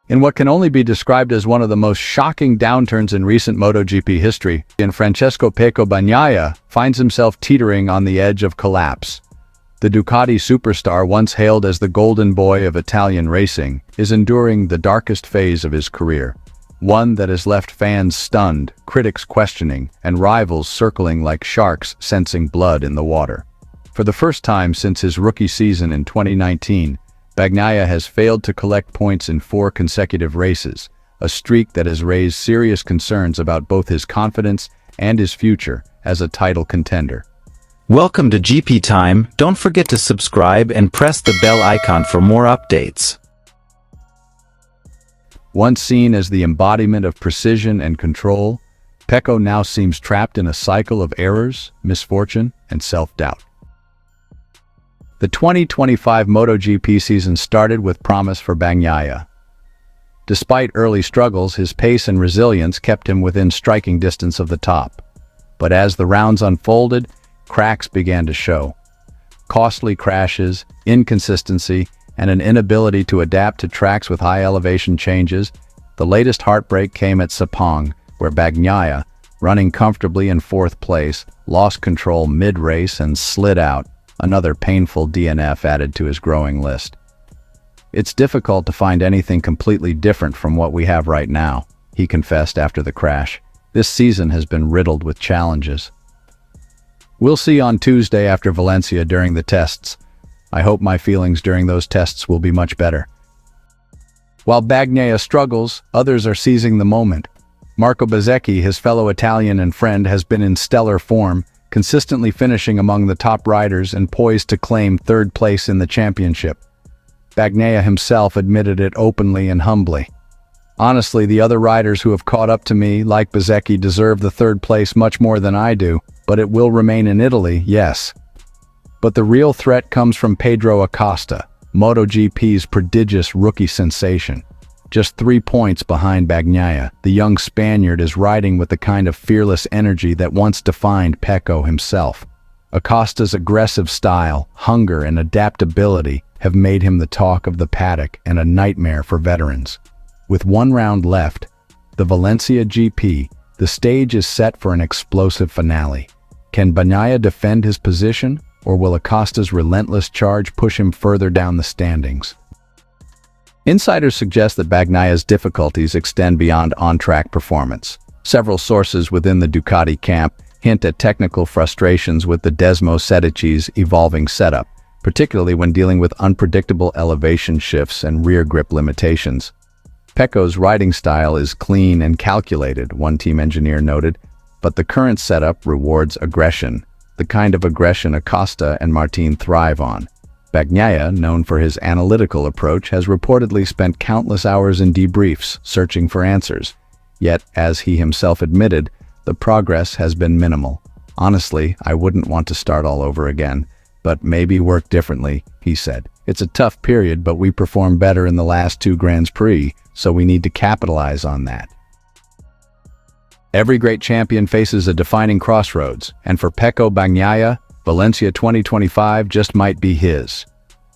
In what can only be described as one of the most shocking downturns in recent MotoGP history, Francesco Pecco Bagnaia finds himself teetering on the edge of collapse. The Ducati superstar, once hailed as the golden boy of Italian racing, is enduring the darkest phase of his career. One that has left fans stunned, critics questioning, and rivals circling like sharks sensing blood in the water. For the first time since his rookie season in 2019, Bagnaia has failed to collect points in 4 consecutive races, a streak that has raised serious concerns about both his confidence and his future as a title contender. Welcome to GP Time. Don't forget to subscribe and press the bell icon for more updates. Once seen as the embodiment of precision and control, Pecco now seems trapped in a cycle of errors, misfortune, and self-doubt. The 2025 MotoGP season started with promise for Bagnaia. Despite early struggles, his pace and resilience kept him within striking distance of the top. But as the rounds unfolded, cracks began to show. Costly crashes, inconsistency, and an inability to adapt to tracks with high elevation changes. The latest heartbreak came at Sepang, where Bagnaia, running comfortably in 4th place, lost control mid-race and slid out, another painful DNF added to his growing list. "It's difficult to find anything completely different from what we have right now," he confessed after the crash. "This season has been riddled with challenges." "We'll see on Tuesday after Valencia during the tests. I hope my feelings during those tests will be much better." While Bagnaia struggles, others are seizing the moment. Marco Bezzecchi, his fellow Italian and friend, has been in stellar form, consistently finishing among the top riders and poised to claim 3rd place in the championship. Bagnaia himself admitted it openly and humbly. "Honestly, the other riders who have caught up to me, like Bezzecchi, deserve the 3rd place much more than I do, but it will remain in Italy, yes." But the real threat comes from Pedro Acosta, MotoGP's prodigious rookie sensation. Just 3 points behind Bagnaia, the young Spaniard is riding with the kind of fearless energy that once defined Pecco himself. Acosta's aggressive style, hunger, and adaptability have made him the talk of the paddock and a nightmare for veterans. With 1 round left, the Valencia GP, the stage is set for an explosive finale. Can Bagnaia defend his position, or will Acosta's relentless charge push him further down the standings? Insiders suggest that Bagnaia's difficulties extend beyond on-track performance. Several sources within the Ducati camp hint at technical frustrations with the Bezzecchi's evolving setup, particularly when dealing with unpredictable elevation shifts and rear grip limitations. Pecco's riding style is clean and calculated, one team engineer noted, but the current setup rewards aggression, the kind of aggression Acosta and Martin thrive on. Bagnaia, known for his analytical approach, has reportedly spent countless hours in debriefs, searching for answers. Yet, as he himself admitted, the progress has been minimal. "Honestly, I wouldn't want to start all over again, but maybe work differently," he said. "It's a tough period, but we performed better in the last 2 Grands Prix, so we need to capitalize on that." Every great champion faces a defining crossroads, and for Pecco Bagnaia, Valencia 2025 just might be his.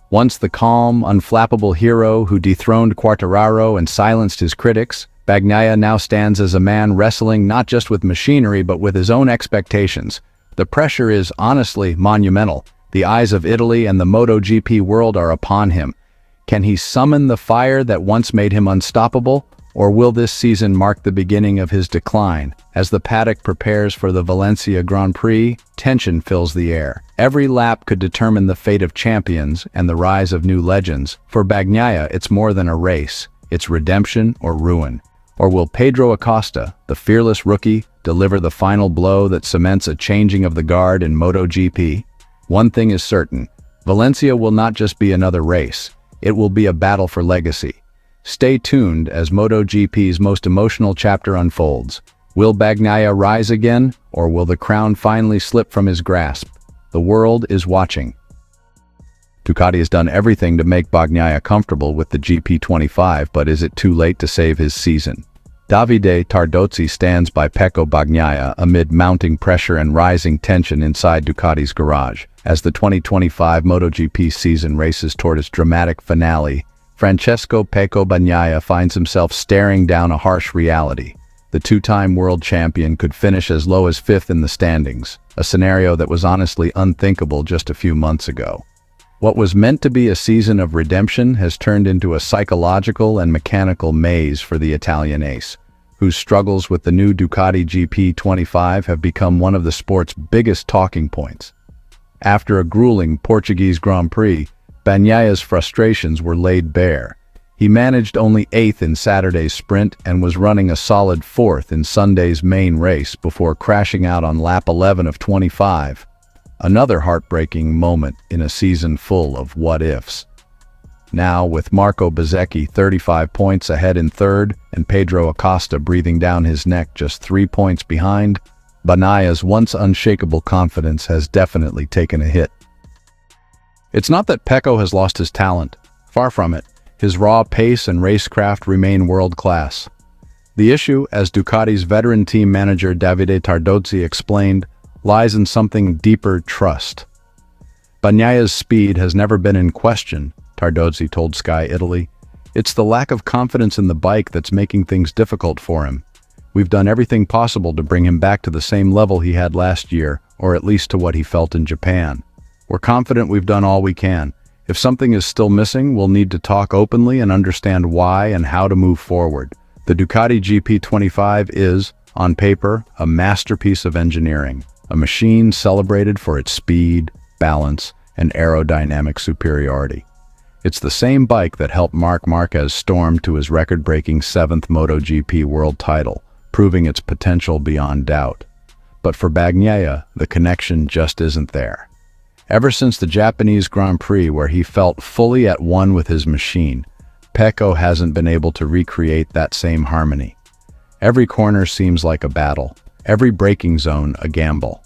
Once the calm, unflappable hero who dethroned Quartararo and silenced his critics, Bagnaia now stands as a man wrestling not just with machinery but with his own expectations. The pressure is honestly monumental. The eyes of Italy and the MotoGP world are upon him. Can he summon the fire that once made him unstoppable? Or will this season mark the beginning of his decline? As the paddock prepares for the Valencia Grand Prix, tension fills the air. Every lap could determine the fate of champions and the rise of new legends. For Bagnaia, it's more than a race. It's redemption or ruin. Or will Pedro Acosta, the fearless rookie, deliver the final blow that cements a changing of the guard in MotoGP? One thing is certain, Valencia will not just be another race. It will be a battle for legacy. Stay tuned as MotoGP's most emotional chapter unfolds. Will Bagnaia rise again, or will the crown finally slip from his grasp? The world is watching. Ducati has done everything to make Bagnaia comfortable with the GP25, but is it too late to save his season? Davide Tardozzi stands by Pecco Bagnaia amid mounting pressure and rising tension inside Ducati's garage. As the 2025 MotoGP season races toward its dramatic finale, Francesco Pecco Bagnaia finds himself staring down a harsh reality. The two-time world champion could finish as low as fifth in the standings, a scenario that was honestly unthinkable just a few months ago. What was meant to be a season of redemption has turned into a psychological and mechanical maze for the Italian ace, whose struggles with the new Ducati GP25 have become one of the sport's biggest talking points. After a grueling Portuguese Grand Prix, Bagnaia's frustrations were laid bare. He managed only 8th in Saturday's sprint and was running a solid 4th in Sunday's main race before crashing out on lap 11 of 25. Another heartbreaking moment in a season full of what-ifs. Now, with Marco Bezzecchi 35 points ahead in third and Pedro Acosta breathing down his neck just 3 points behind, Bagnaia's once unshakable confidence has definitely taken a hit. It's not that Pecco has lost his talent. Far from it. His raw pace and racecraft remain world-class. The issue, as Ducati's veteran team manager Davide Tardozzi explained, lies in something deeper: trust. Bagnaia's speed has never been in question, Tardozzi told Sky Italy. It's the lack of confidence in the bike that's making things difficult for him. We've done everything possible to bring him back to the same level he had last year, or at least to what he felt in Japan. We're confident we've done all we can. If something is still missing, we'll need to talk openly and understand why and how to move forward. The Ducati GP25 is, on paper, a masterpiece of engineering, a machine celebrated for its speed, balance, and aerodynamic superiority. It's the same bike that helped Marc Marquez storm to his record-breaking 7th MotoGP world title, proving its potential beyond doubt. But for Bagnaia, the connection just isn't there. Ever since the Japanese Grand Prix, where he felt fully at one with his machine, Pecco hasn't been able to recreate that same harmony. Every corner seems like a battle, every braking zone a gamble.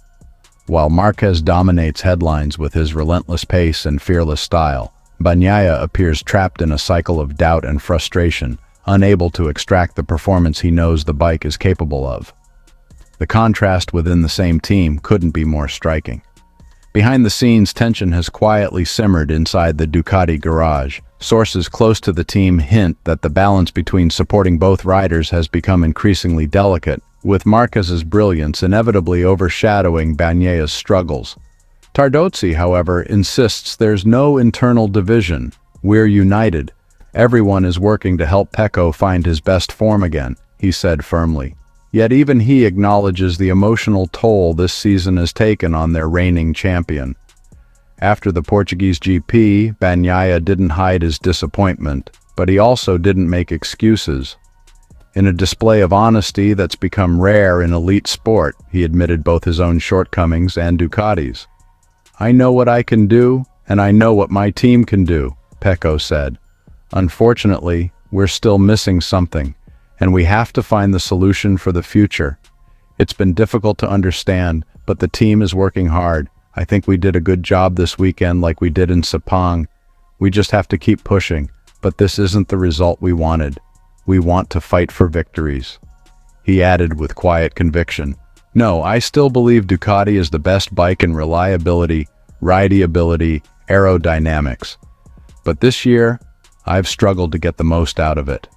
While Marquez dominates headlines with his relentless pace and fearless style, Bagnaia appears trapped in a cycle of doubt and frustration, unable to extract the performance he knows the bike is capable of. The contrast within the same team couldn't be more striking. Behind the scenes, tension has quietly simmered inside the Ducati garage. Sources close to the team hint that the balance between supporting both riders has become increasingly delicate, with Marquez's brilliance inevitably overshadowing Bagnaia's struggles. Tardozzi, however, insists there's no internal division. We're united. Everyone is working to help Pecco find his best form again, he said firmly. Yet even he acknowledges the emotional toll this season has taken on their reigning champion. After the Portuguese GP, Bagnaia didn't hide his disappointment, but he also didn't make excuses. In a display of honesty that's become rare in elite sport, he admitted both his own shortcomings and Ducati's. "I know what I can do, and I know what my team can do," Pecco said. "Unfortunately, we're still missing something, and we have to find the solution for the future. It's been difficult to understand, but the team is working hard. I think we did a good job this weekend like we did in Sepang. We just have to keep pushing, but this isn't the result we wanted. We want to fight for victories." He added with quiet conviction, "No, I still believe Ducati is the best bike in reliability, rideability, aerodynamics. But this year, I've struggled to get the most out of it."